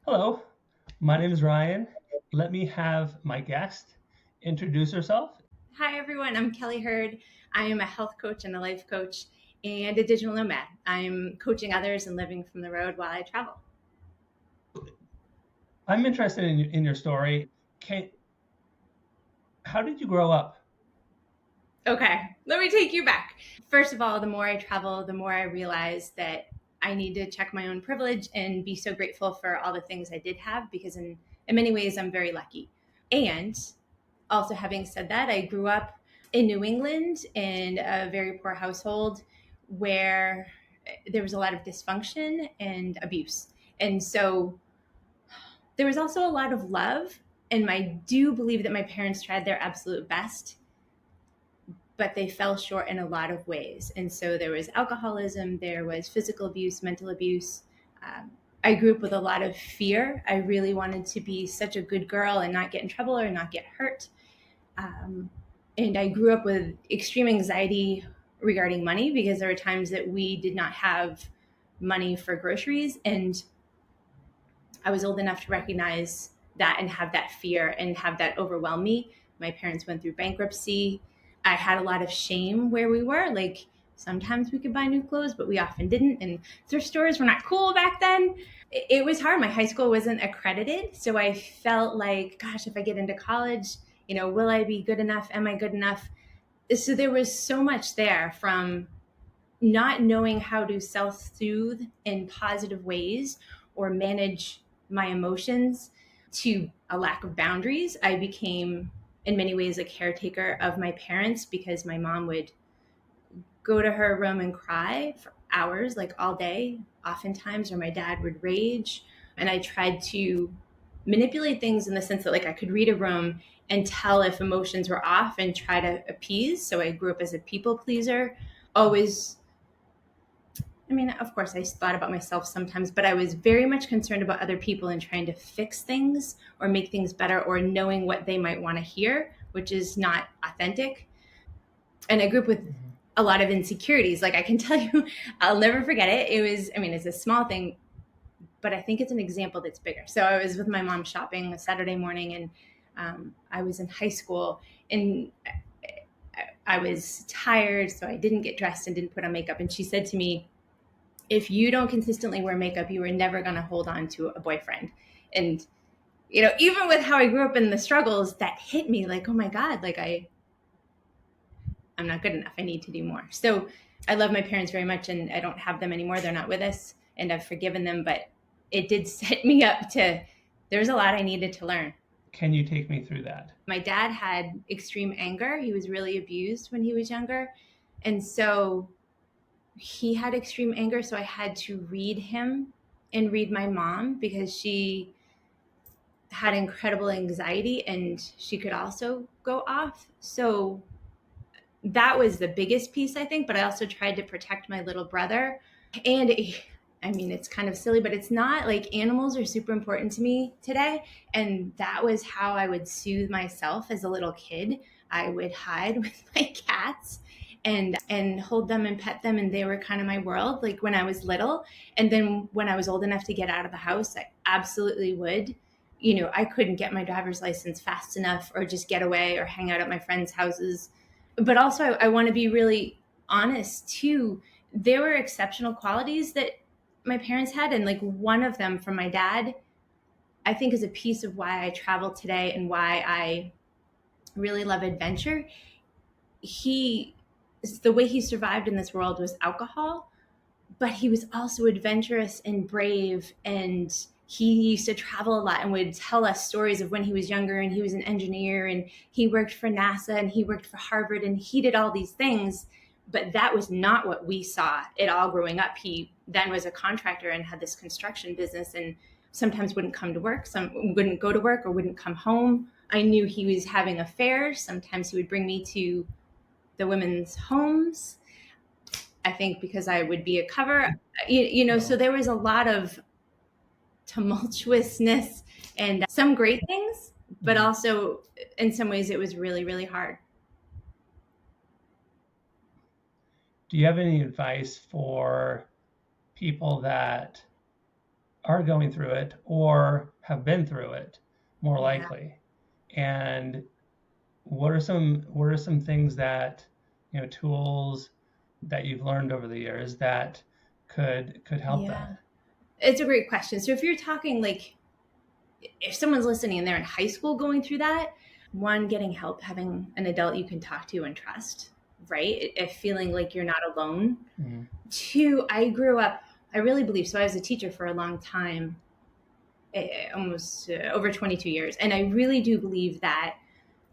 Hello, my name is Ryan. Let me have my guest introduce herself. Hi, everyone. I'm Kelly Hurd. I am a health coach and a life coach and a digital nomad. I'm coaching others and living from the road while I travel. I'm interested in your story. Can, how did you grow up? Okay, let me take you back. First of all, the more I travel, the more I realize that I need to check my own privilege and be so grateful for all the things I did have because, in many ways, I'm very lucky. And also, having said that, I grew up in New England in a very poor household where there was a lot of dysfunction and abuse. And so there was also a lot of love. And I do believe that my parents tried their absolute best, but they fell short in a lot of ways. And so there was alcoholism, there was physical abuse, mental abuse. I grew up with a lot of fear. I really wanted to be such a good girl and not get in trouble or not get hurt. Um, and I grew up with extreme anxiety regarding money because there were times that we did not have money for groceries. And I was old enough to recognize that and have that fear and have that overwhelm me. My parents went through bankruptcy. I had a lot of shame where we were. Like sometimes we could buy new clothes, but we often didn't. And thrift stores were not cool back then. It was hard. My high school wasn't accredited. So I felt like, gosh, if I get into college, will I be good enough? Am I good enough? So there was so much there from not knowing how to self soothe in positive ways or manage my emotions to a lack of boundaries. I became, in many ways, a caretaker of my parents because my mom would go to her room and cry for hours, like all day, oftentimes, or my dad would rage. And I tried to manipulate things in the sense that, like, I could read a room and tell if emotions were off and try to appease. So I grew up as a people pleaser, always. I mean, of course, I thought about myself sometimes, but I was very much concerned about other people and trying to fix things or make things better or knowing what they might want to hear, which is not authentic. And I grew up with Mhm. a lot of insecurities. Like I can tell you, I'll never forget it. It was, I mean, it's a small thing, but I think it's an example that's bigger. So I was with my mom shopping a Saturday morning, and I was in high school, and I was tired, so I didn't get dressed and didn't put on makeup. And she said to me, if you don't consistently wear makeup, you are never going to hold on to a boyfriend. And, even with how I grew up in the struggles, that hit me like, oh my God, like I'm not good enough. I need to do more. So I love my parents very much, and I don't have them anymore. They're not with us, and I've forgiven them, but it did set me up to, there's a lot I needed to learn. Can you take me through that? My dad had extreme anger. He was really abused when he was younger. And so he had extreme anger. So I had to read him and read my mom because she had incredible anxiety and she could also go off. So that was the biggest piece, I think. But I also tried to protect my little brother. And I mean, it's kind of silly, but it's not. Like, animals are super important to me today. And that was how I would soothe myself as a little kid. I would hide with my cats and hold them and pet them, and they were kind of my world, like when I was little. And then when I was old enough to get out of the house, I absolutely would. I couldn't get my driver's license fast enough or just get away or hang out at my friends' houses. But also, I want to be really honest too. There were exceptional qualities that my parents had, and like one of them from my dad, I think, is a piece of why I travel today and why I really love adventure. He The way he survived in this world was alcohol, but he was also adventurous and brave, and he used to travel a lot and would tell us stories of when he was younger and he was an engineer and he worked for NASA and he worked for Harvard and he did all these things. But that was not what we saw at all growing up. He then was a contractor and had this construction business, and sometimes wouldn't come to work, some wouldn't go to work or wouldn't come home. I knew he was having affairs. Sometimes he would bring me to the women's homes, I think, because I would be a cover, so Wow. there was a lot of tumultuousness and some great things, but Mhm. also in some ways it was really, really hard. Do you have any advice for people that are going through it or have been through it, more Yeah. likely. And what are some things that, tools that you've learned over the years that could help Yeah. that? It's a great question. So if you're talking like, if someone's listening and they're in high school going through that, one, getting help, having an adult you can talk to and trust, right? If feeling like you're not alone. Mm-hmm. Two, I grew up, I really believe, so I was a teacher for a long time, almost over 22 years. And I really do believe that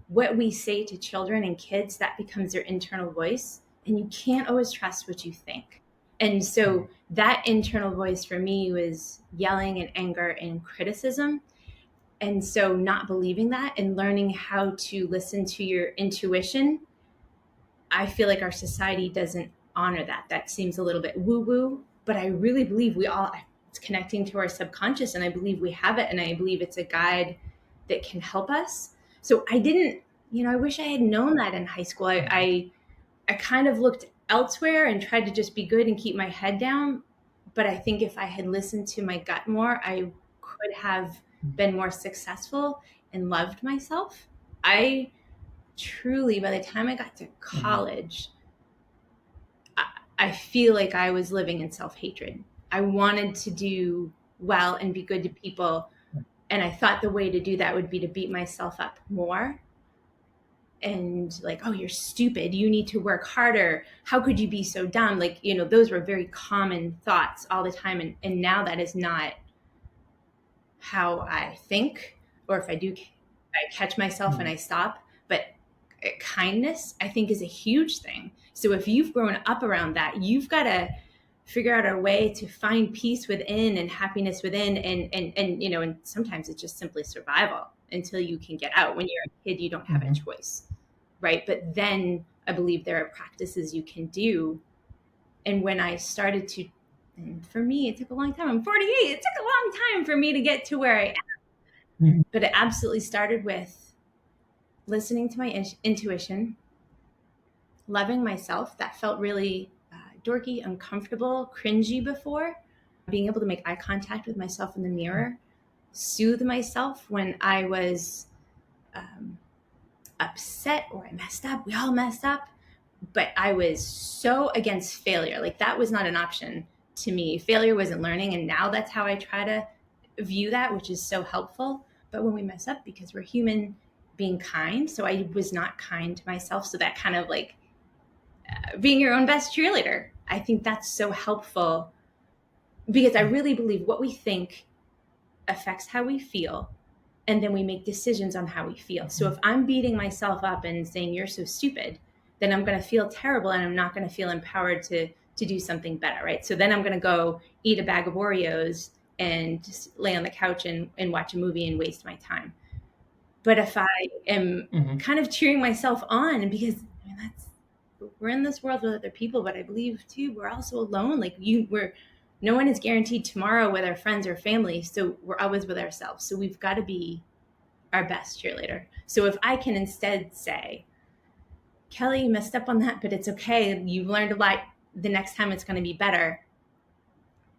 what we say to children and kids, that becomes their internal voice. And you can't always trust what you think. And so that internal voice for me was yelling and anger and criticism. And so not believing that and learning how to listen to your intuition, I feel like our society doesn't honor that. That seems a little bit woo woo, but I really believe we all, it's connecting to our subconscious, and I believe we have it, and I believe it's a guide that can help us. So I didn't, I wish I had known that in high school. I kind of looked elsewhere and tried to just be good and keep my head down. But I think if I had listened to my gut more, I could have been more successful and loved myself. I truly, by the time I got to Mm-hmm. college, I feel like I was living in self hatred. I wanted to do well and be good to people. And I thought the way to do that would be to beat myself up more and like, oh, you're stupid. You need to work harder. How could you be so dumb? Like, those were very common thoughts all the time. And now that is not how I think, or if I do, I catch myself and Mm-hmm. I stop. But kindness, I think, is a huge thing. So if you've grown up around that, you've got to figure out a way to find peace within and happiness within. And sometimes it's just simply survival until you can get out. When you're a kid, you don't have a Mm-hmm. choice, right? But then I believe there are practices you can do. And when I started to, and for me, it took a long time. I'm 48. It took a long time for me to get to where I am. Mm-hmm. But it absolutely started with listening to my intuition, loving myself. That felt really dorky, uncomfortable, cringy before. Being able to make eye contact with myself in the mirror, soothe myself when I was um, upset or I messed up. We all messed up. But I was so against failure. Like that was not an option to me. Failure wasn't learning. And now that's how I try to view that, which is so helpful. But when we mess up, because we're human, being kind. So I was not kind to myself. So that kind of like being your own best cheerleader, I think that's so helpful because I really believe what we think affects how we feel. And then we make decisions on how we feel. So if I'm beating myself up and saying you're so stupid, then I'm going to feel terrible and I'm not going to feel empowered to do something better, right? So then I'm going to go eat a bag of Oreos and just lay on the couch and watch a movie and waste my time. But if I am Mm-hmm. kind of cheering myself on, because that's, we're in this world with other people, but I believe too we're also alone. Like we're no one is guaranteed tomorrow with our friends or family, so we're always with ourselves. So we've got to be our best cheerleader. So if I can instead say, Kelly, you messed up on that, but it's okay. You've learned a lot. The next time it's going to be better.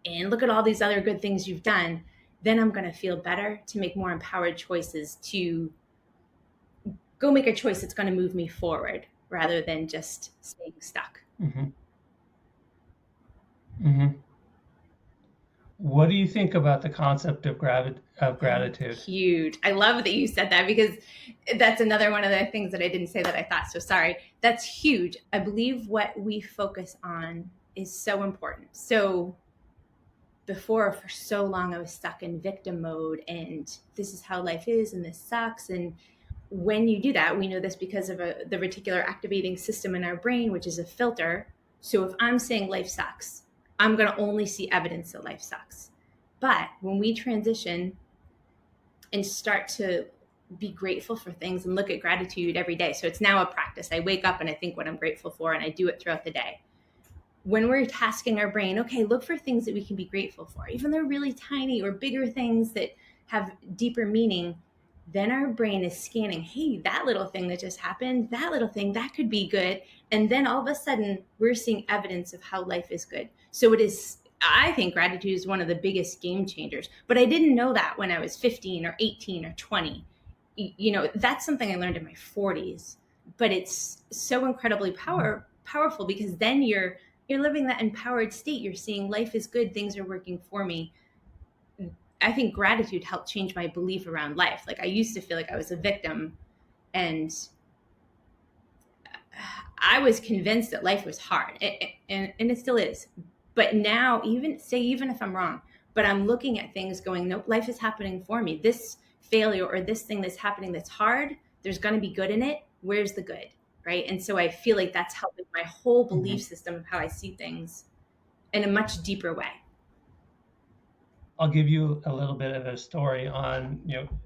And look at all these other good things you've done. Then I'm going to feel better to make more empowered choices to go make a choice that's going to move me forward rather than just staying stuck. Mm-hmm. Mm-hmm. What do you think about the concept of gratitude? Huge. I love that you said that because that's another one of the things that I didn't say that I thought. So sorry. That's huge. I believe what we focus on is so important. So before, for so long, I was stuck in victim mode and this is how life is and this sucks. And when you do that, we know this because of the reticular activating system in our brain, which is a filter. So if I'm saying life sucks, I'm going to only see evidence that life sucks. But when we transition and start to be grateful for things and look at gratitude every day. So it's now a practice. I wake up and I think what I'm grateful for and I do it throughout the day. When we're tasking our brain, okay, look for things that we can be grateful for, even though they're really tiny or bigger things that have deeper meaning, then our brain is scanning, hey, that little thing that just happened, that little thing, that could be good. And then all of a sudden we're seeing evidence of how life is good. So it is I think gratitude is one of the biggest game changers. But I didn't know that when I was 15 or 18 or 20. That's something I learned in my 40s. But it's so incredibly powerful because then you're living that empowered state. You're seeing life is good, things are working for me. I think gratitude helped change my belief around life. Like, I used to feel like I was a victim, and I was convinced that life was hard, and it still is. But now, even if I'm wrong, but I'm looking at things going, no, life is happening for me. This failure or this thing that's happening that's hard, there's going to be good in it. Where's the good, right? And so I feel like that's helping my whole belief system of how I see things in a much deeper way. I'll give you a little bit of a story on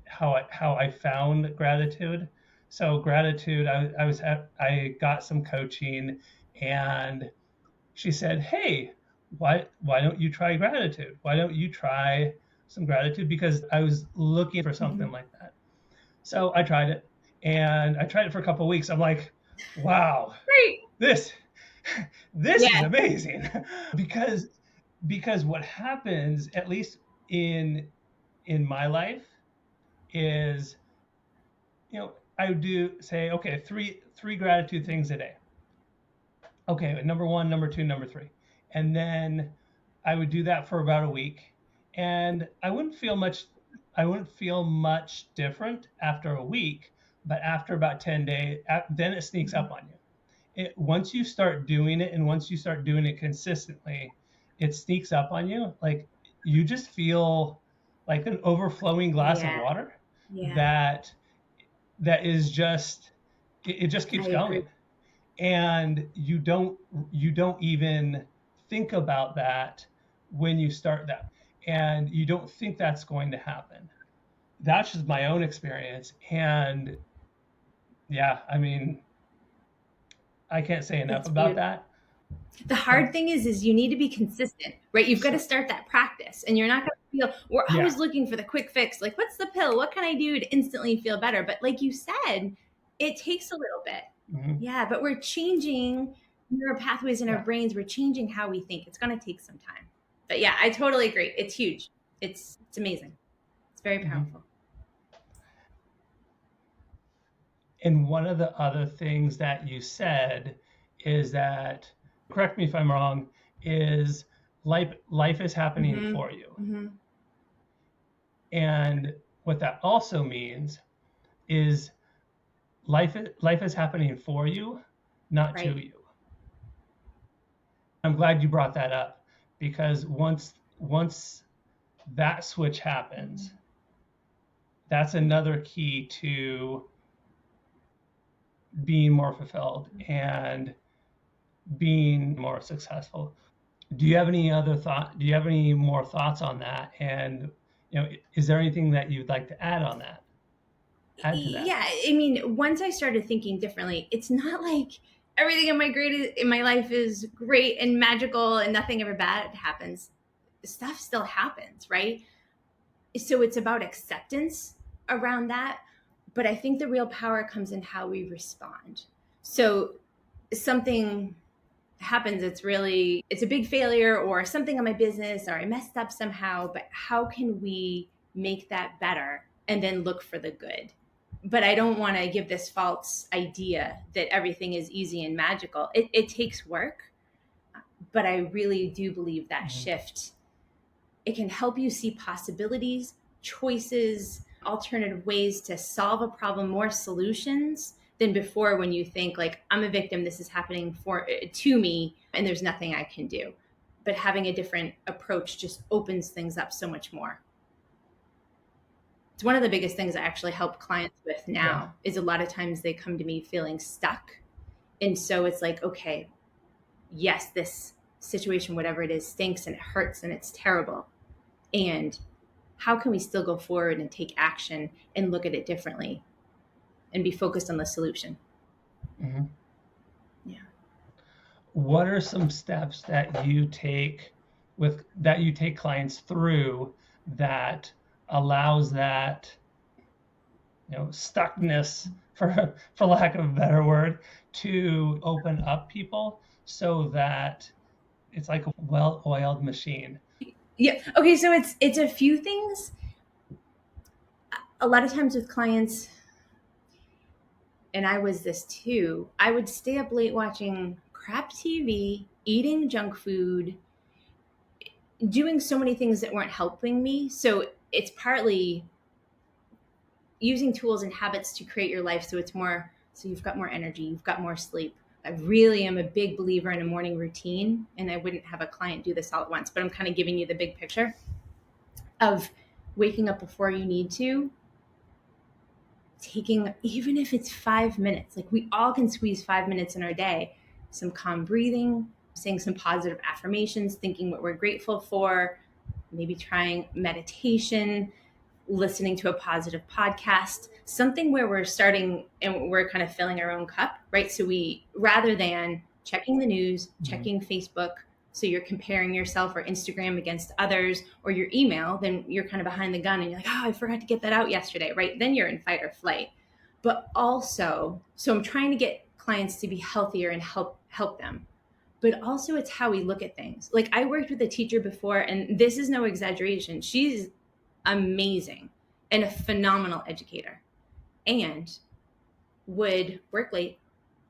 how I found gratitude. So gratitude, I got some coaching, and she said, "Hey, why don't you try gratitude? Why don't you try some gratitude?" Because I was looking for something like that. So I tried it, and I tried it for a couple of weeks. I'm like, "Wow, Great. this this is Yeah. amazing," because what happens, at least in my life, is I would do say, okay, three gratitude things a day. Okay, number one, number two, number three, and then I would do that for about a week, and I wouldn't feel much different after a week, but after about 10 days, then it sneaks up on you. Once you start doing it, and once you start doing it consistently, it sneaks up on you. Like, you just feel like an overflowing glass of Yeah. water Yeah. that is just, it just I keeps agree. going, and you don't even think about that when you start that, and you don't think that's going to happen. That's just my own experience, and yeah, I mean, I can't say enough It's about beautiful. that. The hard But thing is you need to be consistent, right? You've got to so start that practice, and you're not going to feel, we're yeah. always looking for the quick fix. Like, what's the pill? What can I do to instantly feel better? But like you said, it takes a little bit. Mhm. Yeah, but we're changing neural pathways in our Yeah. brains. We're changing how we think. It's going to take some time. But yeah, I totally agree. It's huge. It's amazing. It's very Mhm. powerful. And one of the other things that you said is that, correct me if I'm wrong, is life is happening Mm-hmm. for you. Mm-hmm. And what that also means is life is happening for you, not to Right. you. I'm glad you brought that up, because once that switch happens, that's another key to being more fulfilled and being more successful. Do you have any other thought? Do you have any more thoughts on that? And is there anything that you'd like to add on that? Add to that? Yeah, I mean, once I started thinking differently, it's not like everything in my life is great and magical and nothing ever bad happens. Stuff still happens, right? So it's about acceptance around that. But I think the real power comes in how we respond. So something happens, it's a big failure or something on my business, or I messed up somehow, but how can we make that better and then look for the good? But I don't want to give this false idea that everything is easy and magical. It takes work, but I really do believe that Mm-hmm. shift, it can help you see possibilities, choices, alternative ways to solve a problem, more solutions than before, when you think like, I'm a victim, this is happening to me and there's nothing I can do. But having a different approach just opens things up so much more. It's one of the biggest things I actually help clients with Yeah. now. Is a lot of times they come to me feeling stuck, and so it's like, okay, yes, this situation, whatever it is, stinks and it hurts and it's terrible, and how can we still go forward and take action and look at it differently and be focused on the solution? Mm-hmm. Yeah. What are some steps that you take clients through that allows that stuckness, for lack of a better word, to open up people, so that it's like a well-oiled machine. Yeah. Okay. So it's a few things. A lot of times with clients, and I was this too, I would stay up late watching crap TV, eating junk food, doing so many things that weren't helping me. So it's partly using tools and habits to create your life so it's more, so you've got more energy, you've got more sleep. I really am a big believer in a morning routine, and I wouldn't have a client do this all at once, but I'm kind of giving you the big picture of waking up before you need to, taking, even if it's 5 minutes, like we all can squeeze 5 minutes in our day, some calm breathing, saying some positive affirmations, thinking what we're grateful for, maybe trying meditation, listening to a positive podcast, something where we're starting and we're kind of filling our own cup, right? So we, rather than checking the news, checking Facebook, so you're comparing yourself or Instagram against others, or your email, then you're kind of behind the gun and you're like, oh, I forgot to get that out yesterday, right? Then you're in fight or flight. But also, so I'm trying to get clients to be healthier and help them. But also it's how we look at things. Like I worked with a teacher before, and this is no exaggeration. She's amazing and a phenomenal educator, and would work late,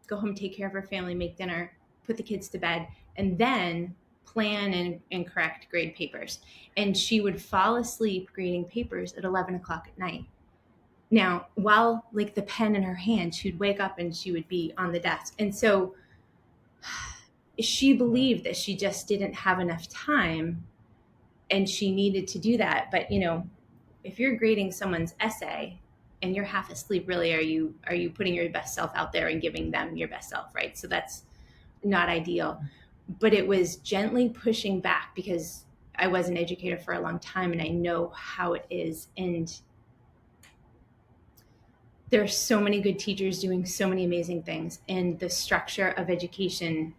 go home, take care of her family, make dinner, put the kids to bed, and then plan and correct grade papers. And she would fall asleep grading papers at 11 o'clock at night. Now, while like the pen in her hand, she'd wake up and she would be on the desk. And so she believed that she just didn't have enough time and she needed to do that. But, if you're grading someone's essay and you're half asleep, really, are you putting your best self out there and giving them your best self, right? So that's not ideal. But it was gently pushing back, because I was an educator for a long time and I know how it is. And there are so many good teachers doing so many amazing things, and the structure of education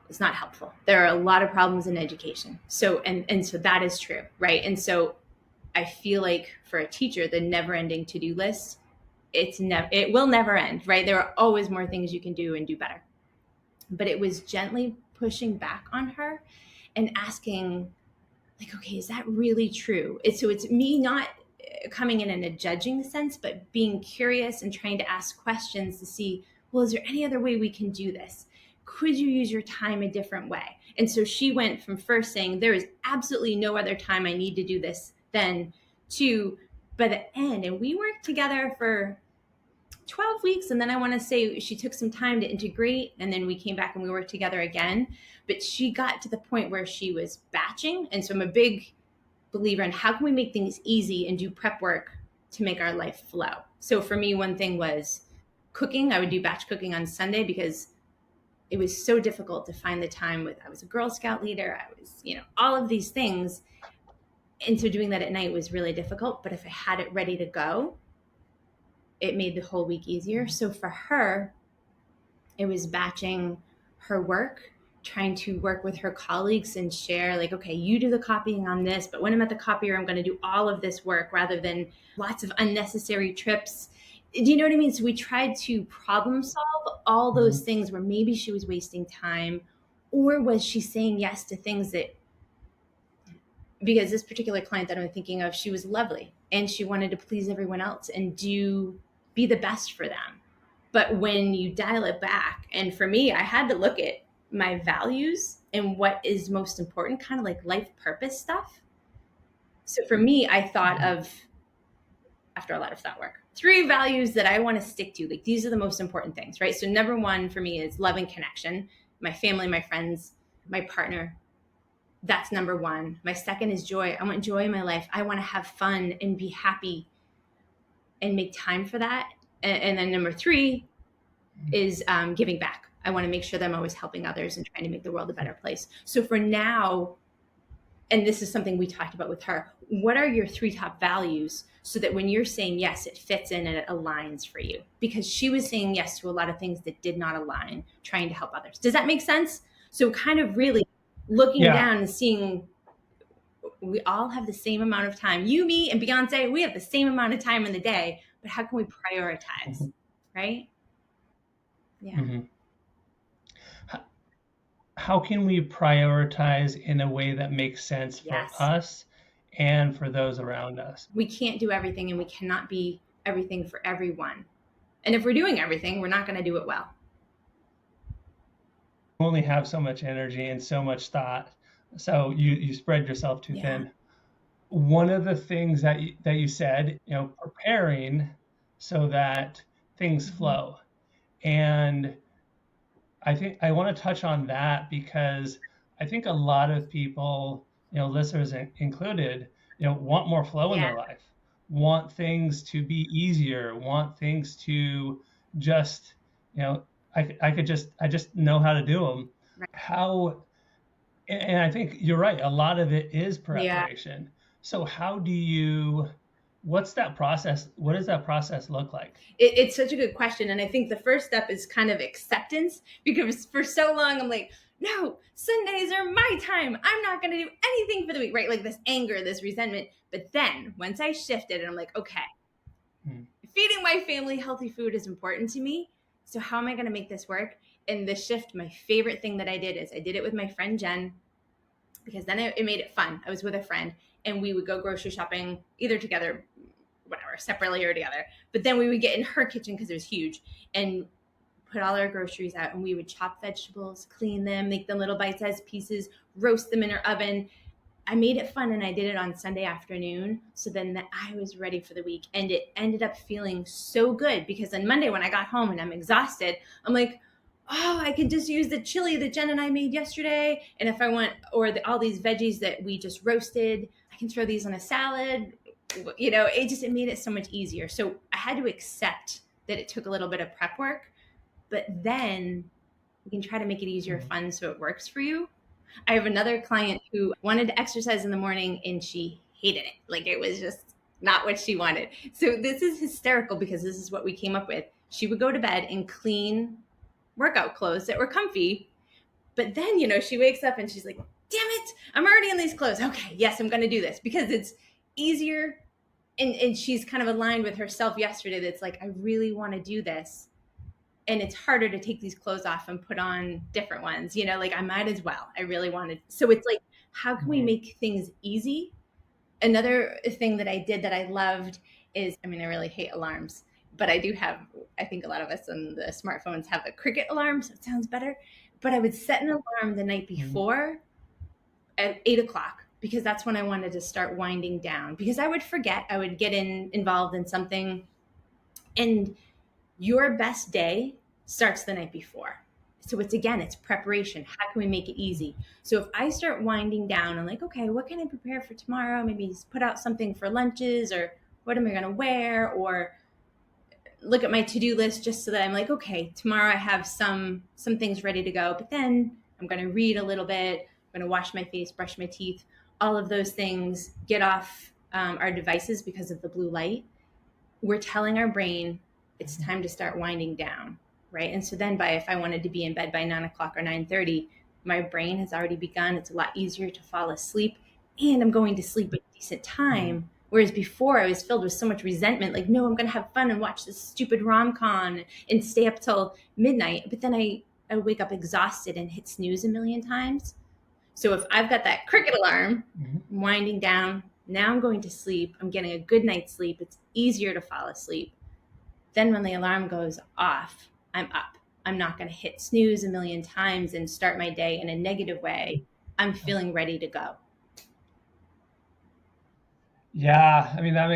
is not helpful. There are a lot of problems in education. So, and so that is true, right? And so I feel like for a teacher, the never-ending to-do list, it will never end, right? There are always more things you can do and do better. But it was gently pushing back on her and asking, like, okay, is that really true? So it's me not coming in a judging sense, but being curious and trying to ask questions to see, well, is there any other way we can do this? Could you use your time a different way? And so she went from first saying, there is absolutely no other time I need to do this, then to, by the end, and we worked together for 12 weeks. And then I want to say she took some time to integrate, and then we came back and we worked together again. But she got to the point where she was batching. And so I'm a big believer in how can we make things easy and do prep work to make our life flow. So for me, one thing was cooking. I would do batch cooking on Sunday because it was so difficult to find the time. I was a Girl Scout leader. I was, all of these things. And so doing that at night was really difficult. But if I had it ready to go, it made the whole week easier. So for her, it was batching her work, trying to work with her colleagues and share, like, okay, you do the copying on this, but when I'm at the copier, I'm going to do all of this work, rather than lots of unnecessary trips. Do you know what I mean? So we tried to problem solve all those things where maybe she was wasting time, or was she saying yes to things that, because this particular client that I'm thinking of, she was lovely and she wanted to please everyone else and be the best for them. But when you dial it back, and for me, I had to look at my values and what is most important, kind of like life purpose stuff. So for me, I thought of, after a lot of thought work, 3 values that I want to stick to. Like, these are the most important things, right? So number 1 for me is love and connection. My family, my friends, my partner. That's number 1. My second is joy. I want joy in my life. I want to have fun and be happy and make time for that. And then number 3 is giving back. I want to make sure that I'm always helping others and trying to make the world a better place. So for now, and this is something we talked about with her, what are your 3 top values, so that when you're saying yes, it fits in and it aligns for you? Because she was saying yes to a lot of things that did not align, trying to help others. Does that make sense? So kind of really looking down and seeing, we all have the same amount of time. You, me, and Beyonce, we have the same amount of time in the day, but how can we prioritize, right? Yeah. how can we prioritize in a way that makes sense for Yes. us and for those around us? We can't do everything, and we cannot be everything for everyone. And if we're doing everything, we're not going to do it well. You only have so much energy and so much thought, so you spread yourself too Yeah. thin. One of the things that you said, preparing so that things flow. And I think I want to touch on that because I think a lot of people, listeners included, want more flow in Yeah. their life, want things to be easier, want things to just, I just know how to do them. Right. How, and I think you're right. A lot of it is Yeah. preparation. So what's that process? What does that process look like? It's such a good question. And I think the first step is kind of acceptance, because for so long I'm like, no, Sundays are my time. I'm not going to do anything for the week, right? Like this anger, this resentment. But then once I shifted and I'm like, okay, feeding my family healthy food is important to me. So how am I going to make this work? And the shift, my favorite thing that I did is I did it with my friend Jen, because then it made it fun. I was with a friend and we would go grocery shopping either together, whatever, separately or together. But then we would get in her kitchen because it was huge and put all our groceries out, and we would chop vegetables, clean them, make them little bite-sized pieces, roast them in her oven. I made it fun, and I did it on Sunday afternoon. So then I was ready for the week, and it ended up feeling so good, because on Monday when I got home and I'm exhausted, I'm like, oh, I can just use the chili that Jen and I made yesterday. And if I want, or all these veggies that we just roasted, I can throw these on a salad. It made it so much easier. So I had to accept that it took a little bit of prep work, but then we can try to make it easier, fun, so it works for you. I have another client who wanted to exercise in the morning and she hated it. Like, it was just not what she wanted. So this is hysterical, because this is what we came up with. She would go to bed in clean workout clothes that were comfy. But then, she wakes up and she's like, damn it, I'm already in these clothes. Okay, yes, I'm going to do this because it's easier. And she's kind of aligned with herself yesterday. That's like, I really want to do this. And it's harder to take these clothes off and put on different ones, like I might as well. I really wanted. So it's like, how can we make things easy? Another thing that I did that I loved is, I really hate alarms, but I think a lot of us on the smartphones have a Cricket alarm, so it sounds better. But I would set an alarm the night before at 8 o'clock, because that's when I wanted to start winding down, because I would forget, I would get involved in something. And your best day starts the night before. So it's preparation. How can we make it easy? So if I start winding down and like, okay, what can I prepare for tomorrow? Maybe put out something for lunches, or what am I going to wear? Or look at my to-do list, just so that I'm like, okay, tomorrow I have some things ready to go. But then I'm going to read a little bit. I'm going to wash my face, brush my teeth, all of those things, get off our devices because of the blue light. We're telling our brain it's time to start winding down, right? And so then if I wanted to be in bed by 9 o'clock or 9:30, my brain has already begun. It's a lot easier to fall asleep, and I'm going to sleep at a decent time. Whereas before I was filled with so much resentment, like, no, I'm going to have fun and watch this stupid rom-com and stay up till midnight. But then I wake up exhausted and hit snooze a million times. So if I've got that Cricket alarm, winding down, now I'm going to sleep. I'm getting a good night's sleep. It's easier to fall asleep. Then when the alarm goes off, I'm up. I'm not going to hit snooze a million times and start my day in a negative way. I'm feeling ready to go. Yeah, that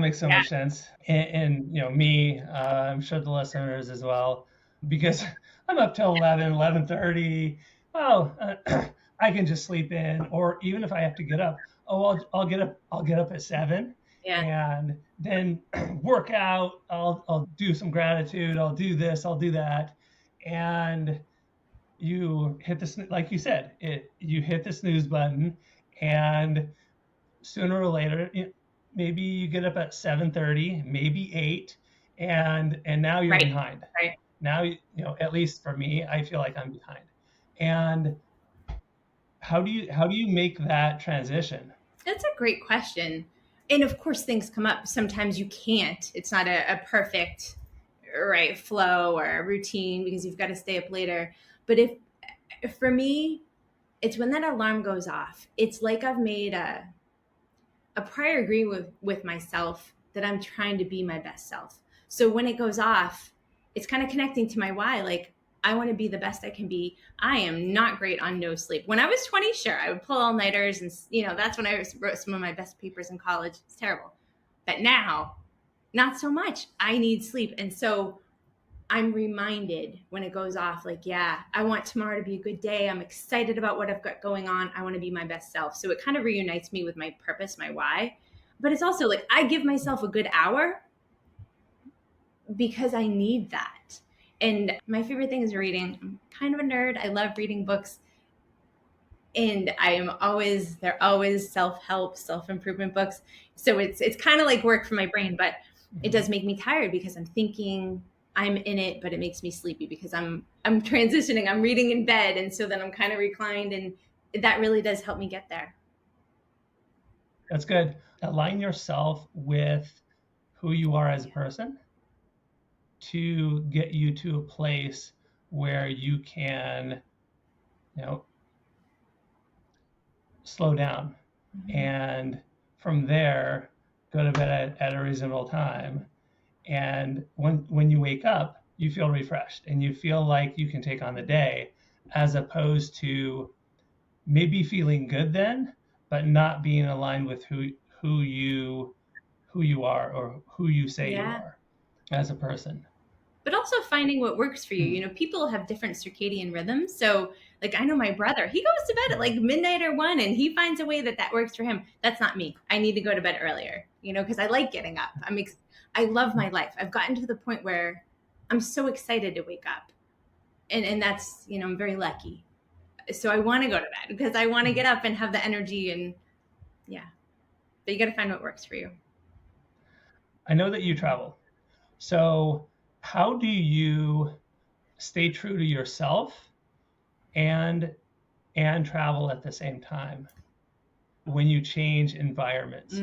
makes so much sense. And me, I'm sure the listeners as well, because I'm up till 11:30. Oh, I can just sleep in, or even if I have to get up, I'll get up at 7. Yeah. And then work out. I'll do some gratitude. I'll do this. I'll do that. And you hit like you said, you hit the snooze button, and sooner or later, maybe you get up at 7:30, maybe 8, and now you're behind. Right. Now, at least for me, I feel like I'm behind. And how do you make that transition? That's a great question. And of course, things come up. Sometimes you can't. It's not a perfect, right, flow or a routine, because you've got to stay up later. But For me, it's when that alarm goes off. It's like I've made a prior agreement with myself that I'm trying to be my best self. So when it goes off, it's kind of connecting to my why. Like, I want to be the best I can be. I am not great on no sleep. When I was 20, sure, I would pull all nighters, and that's when I wrote some of my best papers in college. It's terrible. But now, not so much. I need sleep. And so I'm reminded when it goes off, like, yeah, I want tomorrow to be a good day. I'm excited about what I've got going on. I want to be my best self. So it kind of reunites me with my purpose, my why. But it's also like I give myself a good hour because I need that. And my favorite thing is reading. I'm kind of a nerd. I love reading books. And they're always self-help, self-improvement books. So it's kind of like work for my brain, but it does make me tired because I'm thinking, I'm in it, but it makes me sleepy because I'm transitioning. I'm reading in bed, and so then I'm kind of reclined, and that really does help me get there. That's good. Align yourself with who you are as a person to get you to a place where you can, slow down, and from there go to bed at a reasonable time. And when you wake up, you feel refreshed and you feel like you can take on the day, as opposed to maybe feeling good then, but not being aligned with who you are, or who you say you are as a person. But also finding what works for you. People have different circadian rhythms. So, like, I know my brother, he goes to bed at like midnight or 1, and he finds a way that works for him. That's not me. I need to go to bed earlier, because I like getting up. I love my life. I've gotten to the point where I'm so excited to wake up. And that's, I'm very lucky. So I want to go to bed because I want to get up and have the energy, and yeah. But you got to find what works for you. I know that you travel. So how do you stay true to yourself and travel at the same time when you change environments?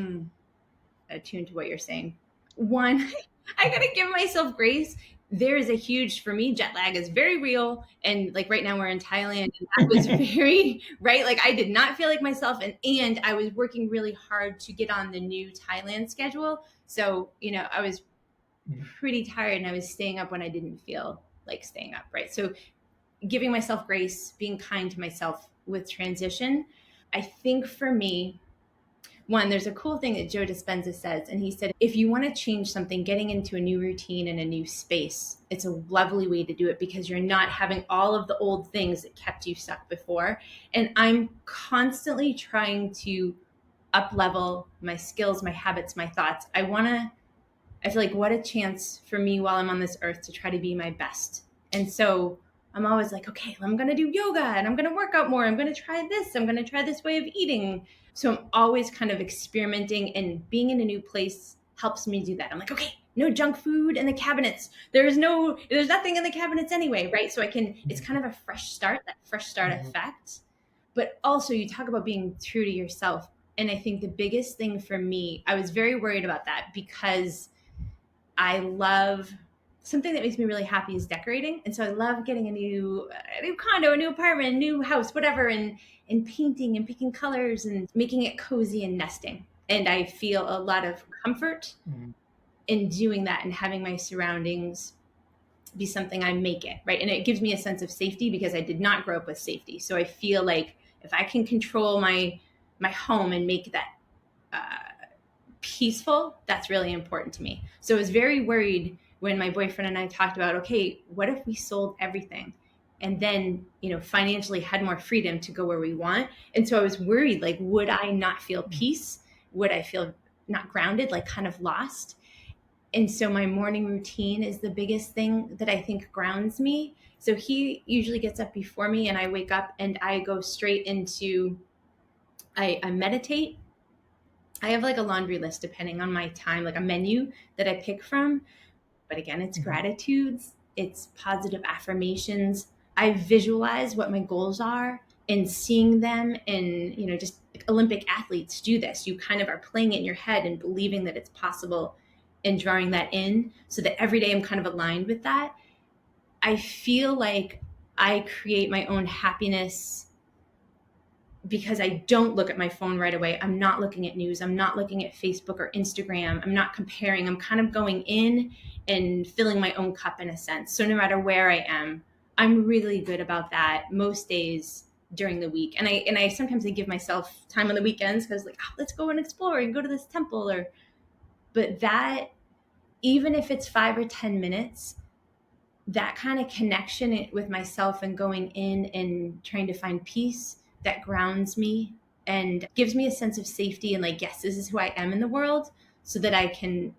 Attuned to what you're saying. One, I gotta give myself grace. There is a huge, for me, jet lag is very real. And like right now we're in Thailand, and that was very, right? Like I did not feel like myself. And I was working really hard to get on the new Thailand schedule. So, I was pretty tired, and I was staying up when I didn't feel like staying up, right? So giving myself grace, being kind to myself with transition. I think for me, one, there's a cool thing that Joe Dispenza says, and he said, if you want to change something, getting into a new routine and a new space, it's a lovely way to do it because you're not having all of the old things that kept you stuck before. And I'm constantly trying to up level my skills, my habits, my thoughts. I feel like what a chance for me while I'm on this earth to try to be my best. And so I'm always like, okay, I'm going to do yoga and I'm going to work out more. I'm going to try this. I'm going to try this way of eating. So I'm always kind of experimenting, and being in a new place helps me do that. I'm like, okay, no junk food in the cabinets. There's nothing in the cabinets anyway, right? So it's kind of a fresh start, that fresh start effect. But also you talk about being true to yourself. And I think the biggest thing for me, I was very worried about that because I love something that makes me really happy is decorating. And so I love getting a new condo, a new apartment, a new house, whatever, and painting and picking colors and making it cozy and nesting. And I feel a lot of comfort in doing that and having my surroundings be something I make it, right? And it gives me a sense of safety because I did not grow up with safety. So I feel like if I can control my home and make that peaceful, that's really important to me. So I was very worried when my boyfriend and I talked about, okay, what if we sold everything and then, financially had more freedom to go where we want? And so I was worried, like, would I not feel peace? Would I feel not grounded, like kind of lost? And so my morning routine is the biggest thing that I think grounds me. So he usually gets up before me, and I wake up and I go straight into, I meditate. I have like a laundry list depending on my time, like a menu that I pick from. But again, it's gratitudes, it's positive affirmations. I visualize what my goals are and seeing them. And, just like Olympic athletes do this. You kind of are playing it in your head and believing that it's possible and drawing that in so that every day I'm kind of aligned with that. I feel like I create my own happiness because I don't look at my phone right away. I'm not looking at news. I'm not looking at Facebook or Instagram. I'm not comparing. I'm kind of going in and filling my own cup in a sense. So no matter where I am, I'm really good about that most days during the week. And I sometimes I give myself time on the weekends because like, oh, let's go and explore and go to this temple or but that even if it's 5 or 10 minutes, that kind of connection with myself and going in and trying to find peace that grounds me and gives me a sense of safety and like, yes, this is who I am in the world so that I can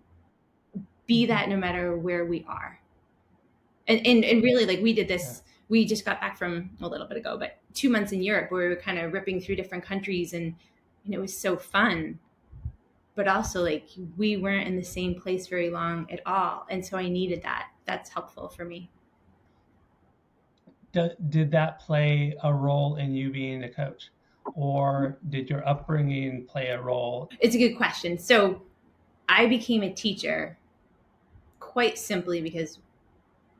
be that no matter where we are. And really like we did this, we just got back from a little bit ago, but 2 months in Europe where we were kind of ripping through different countries and it was so fun. But also like we weren't in the same place very long at all. And so I needed that. That's helpful for me. Did that play a role in you being a coach, or did your upbringing play a role? It's a good question. So I became a teacher quite simply because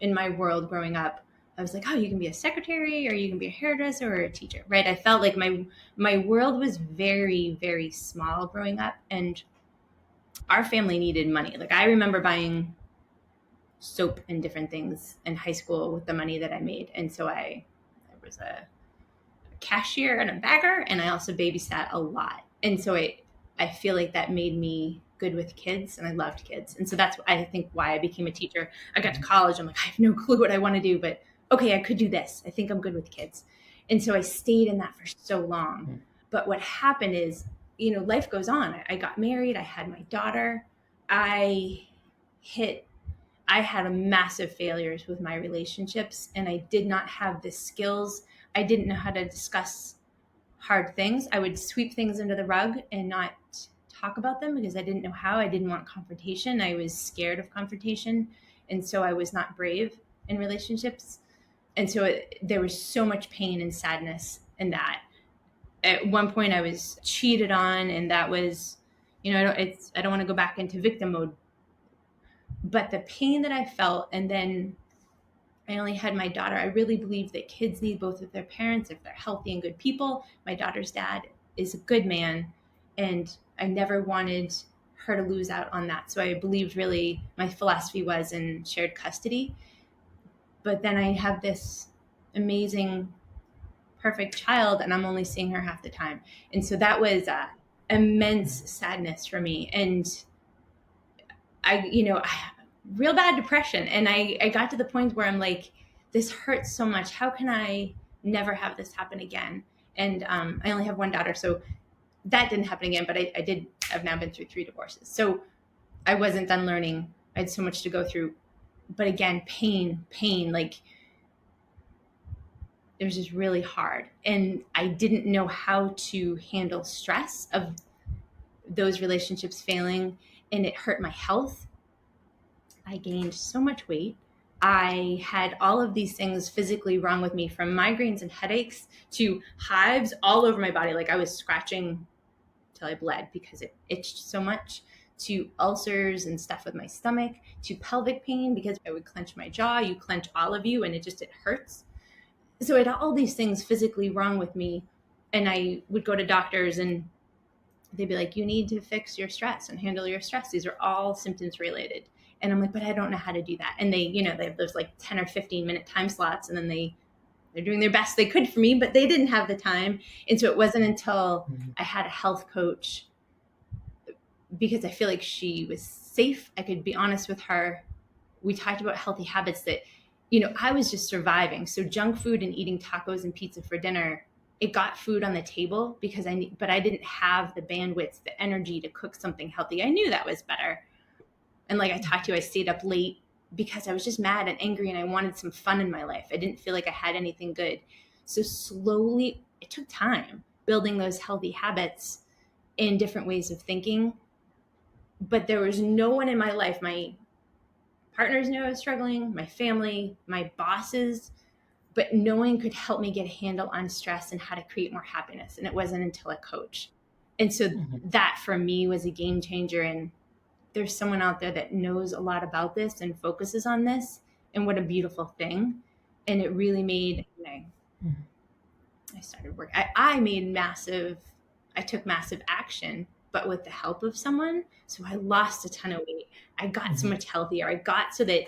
in my world growing up, I was like, oh, you can be a secretary or you can be a hairdresser or a teacher, right? I felt like my world was very, very small growing up and our family needed money. Like I remember buying soap and different things in high school with the money that I made. And so I was a cashier and a bagger, and I also babysat a lot. And so I feel like that made me good with kids, and I loved kids. And so that's I think why I became a teacher. I got to college, I'm like, I have no clue what I want to do, but okay, I could do this. I think I'm good with kids. And so I stayed in that for so long. But what happened is, life goes on. I got married, I had my daughter. I hit I had a massive failures with my relationships and I did not have the skills. I didn't know how to discuss hard things. I would sweep things under the rug and not talk about them because I didn't know how. I didn't want confrontation. I was scared of confrontation. And so I was not brave in relationships. And so there was so much pain and sadness in that. At one point I was cheated on and that was, I don't want to go back into victim mode, but the pain that I felt, and then I only had my daughter. I really believe that kids need both of their parents if they're healthy and good people. My daughter's dad is a good man, and I never wanted her to lose out on that. So I believed really my philosophy was in shared custody. But then I have this amazing, perfect child, and I'm only seeing her half the time. And so that was immense sadness for me. And I real bad depression. And I got to the point where I'm like, this hurts so much. How can I never have this happen again? And I only have one daughter, so that didn't happen again. But I've now been through 3 divorces. So I wasn't done learning. I had so much to go through. But again, pain, like it was just really hard. And I didn't know how to handle stress of those relationships failing. And it hurt my health. I gained so much weight. I had all of these things physically wrong with me, from migraines and headaches to hives all over my body. Like I was scratching till I bled because it itched so much, to ulcers and stuff with my stomach, to pelvic pain because I would clench my jaw. You clench all of you and it hurts. So I had all these things physically wrong with me. And I would go to doctors and they'd be like, you need to fix your stress and handle your stress. These are all symptoms related. And I'm like, but I don't know how to do that. And they have those like 10 or 15 minute time slots. And then they're doing their best they could for me, but they didn't have the time. And so it wasn't until I had a health coach, because I feel like she was safe. I could be honest with her. We talked about healthy habits that, I was just surviving. So junk food and eating tacos and pizza for dinner, it got food on the table but I didn't have the bandwidth, the energy to cook something healthy. I knew that was better. And like I talked to you, I stayed up late because I was just mad and angry and I wanted some fun in my life. I didn't feel like I had anything good. So slowly, it took time building those healthy habits in different ways of thinking. But there was no one in my life, my partners knew I was struggling, my family, my bosses, but no one could help me get a handle on stress and how to create more happiness. And it wasn't until a coach. And so that for me was a game changer. And there's someone out there that knows a lot about this and focuses on this. And what a beautiful thing. And it really made, I started work. I took massive action, but with the help of someone. So I lost a ton of weight. I got so much healthier. I got so that,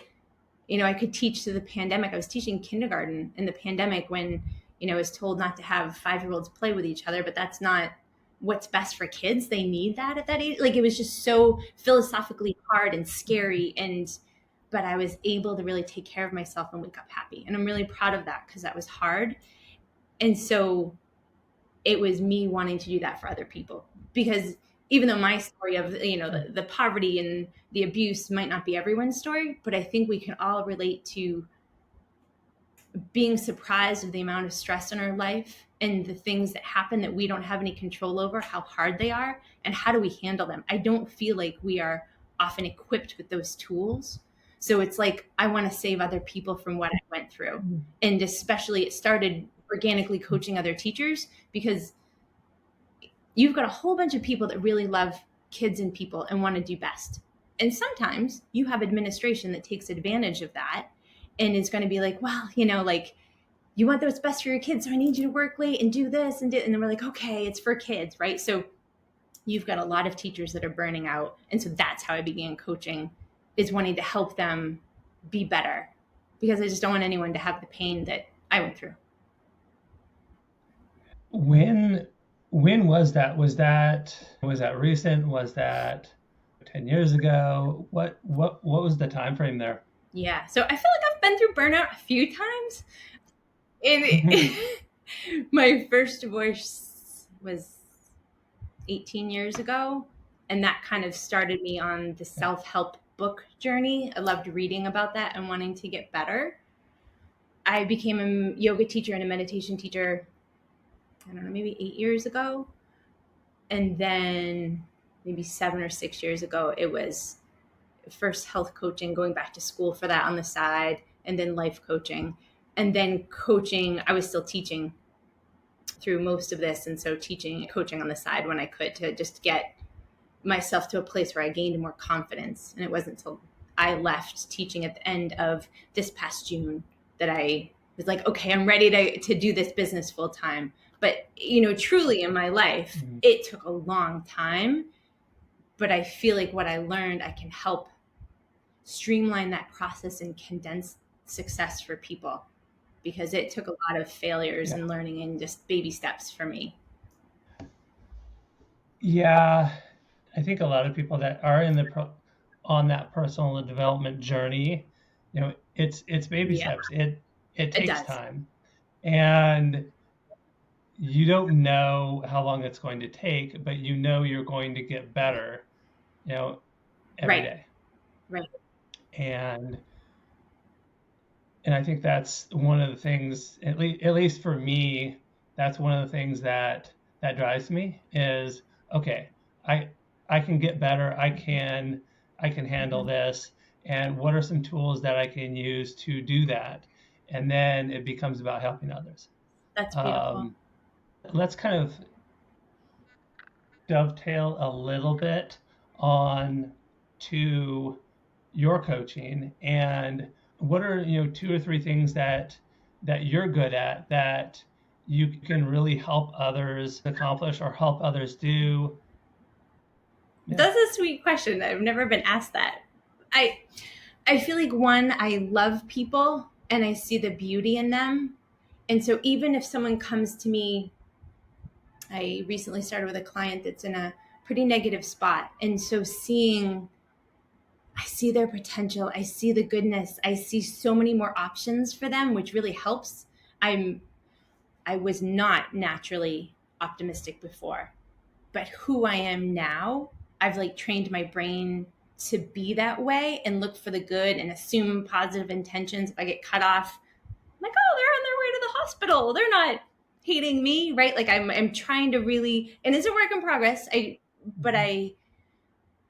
I could teach through the pandemic. I was teaching kindergarten in the pandemic when, I was told not to have 5-year-olds play with each other, but that's not what's best for kids. They need that at that age. Like, it was just so philosophically hard and scary. But I was able to really take care of myself and wake up happy. And I'm really proud of that because that was hard. And so it was me wanting to do that for other people, because even though my story of, the poverty and the abuse might not be everyone's story, but I think we can all relate to being surprised of the amount of stress in our life and the things that happen that we don't have any control over, how hard they are, and how do we handle them. I don't feel like we are often equipped with those tools. So it's like, I want to save other people from what I went through. And especially it started organically coaching other teachers, because you've got a whole bunch of people that really love kids and people and want to do best. And sometimes you have administration that takes advantage of that and is going to be like, well, like, you want what's best for your kids, so I need you to work late and do this and then we're like, okay, it's for kids, right? So you've got a lot of teachers that are burning out. And so that's how I began coaching, is wanting to help them be better, because I just don't want anyone to have the pain that I went through. When was that? Was that recent? Was that 10 years ago? What was the time frame there? Yeah. So I feel like I've been through burnout a few times. And my first divorce was 18 years ago. And that kind of started me on the self-help book journey. I loved reading about that and wanting to get better. I became a yoga teacher and a meditation teacher, I don't know, maybe 8 years ago. And then maybe 7 or 6 years ago, it was first health coaching, going back to school for that on the side, and then life coaching. And then coaching, I was still teaching through most of this. And so coaching on the side when I could, to just get myself to a place where I gained more confidence. And it wasn't until I left teaching at the end of this past June that I was like, okay, I'm ready to do this business full time. But, truly in my life, it took a long time. But I feel like what I learned, I can help streamline that process and condense success for people, because it took a lot of failures and learning and just baby steps for me. Yeah, I think a lot of people that are on that personal development journey, it's baby steps. It takes time, and you don't know how long it's going to take, but you're going to get better, every day. Right. And I think that's one of the things, at least for me, that's one of the things that drives me is, okay, I can get better. I can handle this. And what are some tools that I can use to do that? And then it becomes about helping others. That's beautiful. Let's kind of dovetail a little bit on to your coaching, and what are 2 or 3 things that you're good at that you can really help others accomplish or help others do? That's a sweet question. I've never been asked that. I feel like, one, I love people and I see the beauty in them. And so even if someone comes to me, I recently started with a client that's in a pretty negative spot. And so I see their potential. I see the goodness. I see so many more options for them, which really helps. I was not naturally optimistic before, but who I am now, I've trained my brain to be that way and look for the good and assume positive intentions. If I get cut off, I'm like, oh, they're on their way to the hospital. They're not hating me, right? I'm trying to really, and it's a work in progress.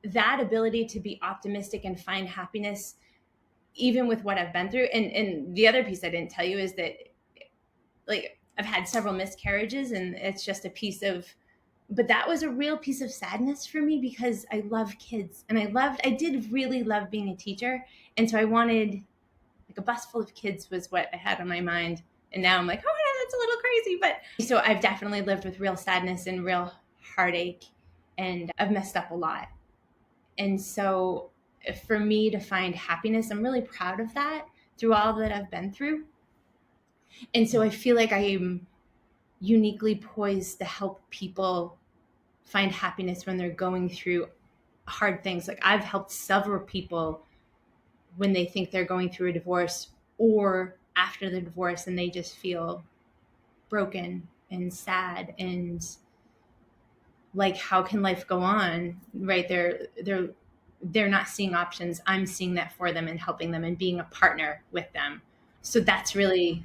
That ability to be optimistic and find happiness, even with what I've been through. And the other piece I didn't tell you is that I've had several miscarriages, and it's just a piece of, but that was a real piece of sadness for me, because I love kids and I did really love being a teacher. And so I wanted Like a bus full of kids was what I had on my mind. And now I'm like, oh, that's a little crazy. But so I've definitely lived with real sadness and real heartache, and I've messed up a lot. And so for me to find happiness, I'm really proud of that through all that I've been through. And so I feel like I am uniquely poised to help people find happiness when they're going through hard things. Like I've helped several people when they think they're going through a divorce or after the divorce, and they just feel broken and sad and like, how can life go on? Right. They're not seeing options. I'm seeing that for them and helping them and being a partner with them. So that's really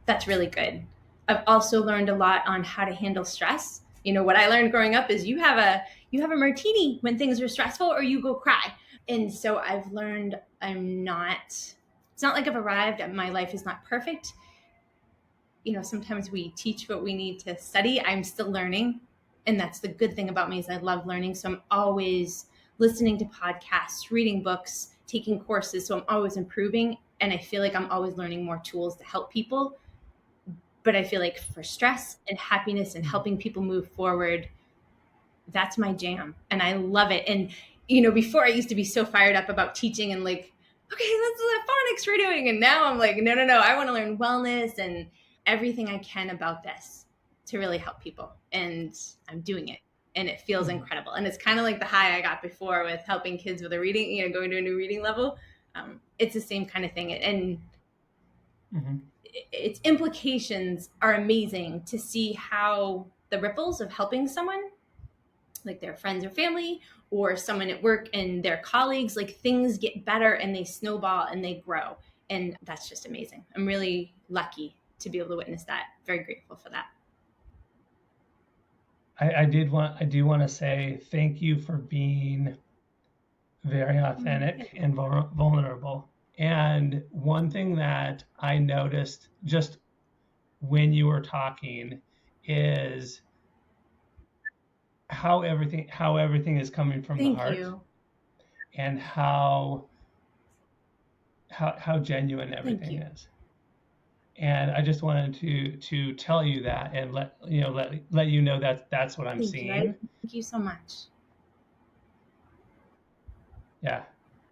good. I've also learned a lot on how to handle stress. What I learned growing up is you have a martini when things are stressful, or you go cry. And so I've learned it's not like I've arrived. My life is not perfect. Sometimes we teach what we need to study. I'm still learning. And that's the good thing about me, is I love learning. So I'm always listening to podcasts, reading books, taking courses. So I'm always improving. And I feel like I'm always learning more tools to help people. But I feel like for stress and happiness and helping people move forward, that's my jam. And I love it. And, before I used to be so fired up about teaching and like, okay, that's the phonics we're doing. And now I'm like, no. I want to learn wellness and everything I can about this to really help people. And I'm doing it. And it feels incredible. And it's kind of like the high I got before with helping kids with a reading, going to a new reading level. It's the same kind of thing. And its implications are amazing to see how the ripples of helping someone, like their friends or family or someone at work and their colleagues, like things get better and they snowball and they grow. And that's just amazing. I'm really lucky to be able to witness that. Very grateful for that. I do want to say thank you for being very authentic and vulnerable. And one thing that I noticed just when you were talking is how everything is coming from the heart. You. And how genuine everything is. And I just wanted to tell you that and let you know that that's what I'm seeing. Thank you so much. Yeah.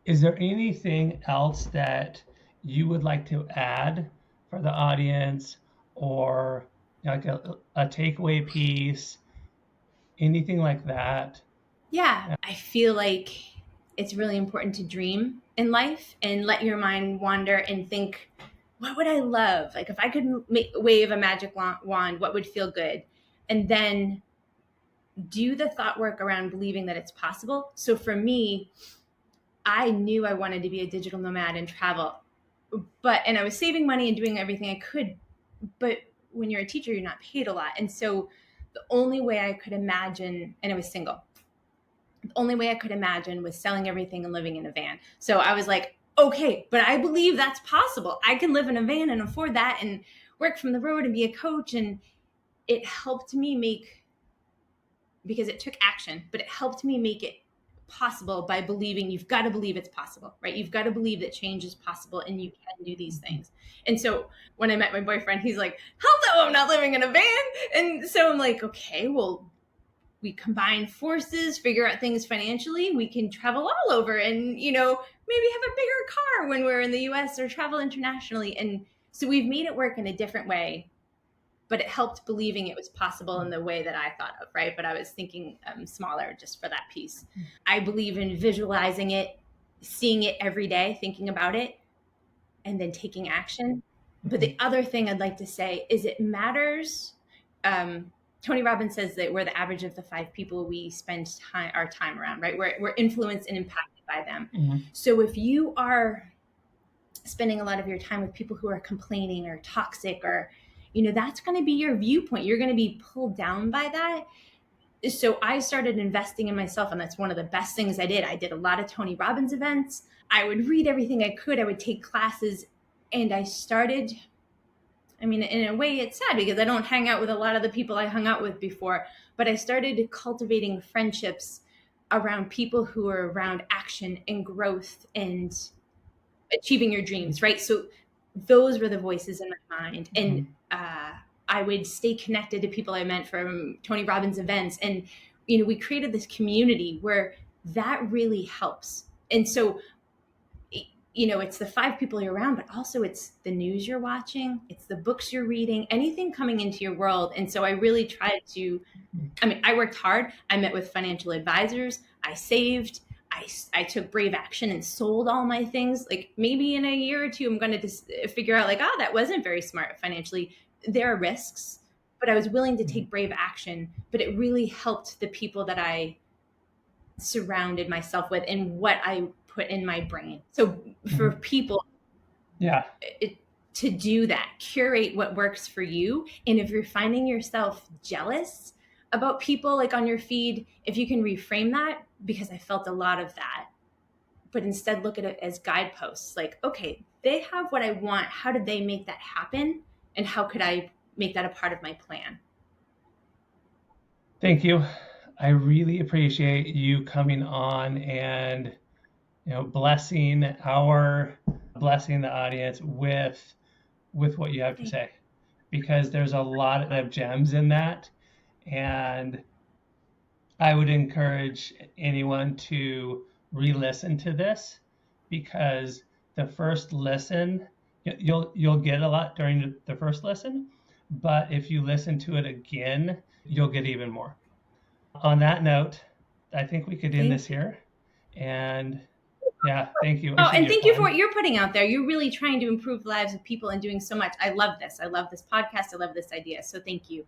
Is there anything else that you would like to add for the audience, or like a takeaway piece, anything like that? Yeah, I feel like it's really important to dream in life and let your mind wander and think, what would I love? Like if I could wave a magic wand, what would feel good? And then do the thought work around believing that it's possible. So for me, I knew I wanted to be a digital nomad and travel, and I was saving money and doing everything I could. But when you're a teacher, you're not paid a lot. And so the only way I could imagine, and I was single, the only way I could imagine was selling everything and living in a van. So I was like, okay, but I believe that's possible. I can live in a van and afford that and work from the road and be a coach. And it helped me because it took action, but it helped me make it possible by believing. You've got to believe it's possible, right? You've got to believe that change is possible and you can do these things. And so when I met my boyfriend, he's like, hello, I'm not living in a van. And so I'm like, okay, well, we combine forces, figure out things financially, we can travel all over and, maybe have a bigger car when we're in the US or travel internationally. And so we've made it work in a different way, but it helped believing it was possible in the way that I thought of, right? But I was thinking smaller just for that piece. I believe in visualizing it, seeing it every day, thinking about it, and then taking action. But the other thing I'd like to say is it matters. Tony Robbins says that we're the average of the 5 people we spend our time around, right? We're influenced and impacted by them. Mm-hmm. So if you are spending a lot of your time with people who are complaining or toxic or, that's going to be your viewpoint. You're going to be pulled down by that. So I started investing in myself, and that's one of the best things I did. I did a lot of Tony Robbins events. I would read everything I could. I would take classes, and I started, in a way it's sad because I don't hang out with a lot of the people I hung out with before, but I started cultivating friendships around people who are around action and growth and achieving your dreams, right? So those were the voices in my mind. And Mhm. I would stay connected to people I met from Tony Robbins events. And, we created this community where that really helps. And so, it's the 5 people you're around, but also it's the news you're watching, it's the books you're reading, anything coming into your world. And so I really tried to, I worked hard. I met with financial advisors. I saved. I took brave action and sold all my things. Like maybe in a year or two, I'm going to just figure out like, oh, that wasn't very smart financially. There are risks, but I was willing to take brave action. But it really helped the people that I surrounded myself with and what I put in my brain. So for Mhm. people, Yeah. to do that, curate what works for you. And if you're finding yourself jealous about people like on your feed, if you can reframe that, because I felt a lot of that, but instead look at it as guideposts like, okay, they have what I want. How did they make that happen? And how could I make that a part of my plan? Thank you. I really appreciate you coming on and blessing the audience with what you have to say, because there's a lot of gems in that. And I would encourage anyone to re-listen to this, because the first listen, you'll get a lot during the first listen, but if you listen to it again, you'll get even more. On that note, I think we could end this Thank you. here. And yeah, thank you. Oh, Appreciate and your thank you for time. what you're putting out there. You're really trying to improve the lives of people and doing so much. I love this. I love this podcast. I love this idea. So thank you.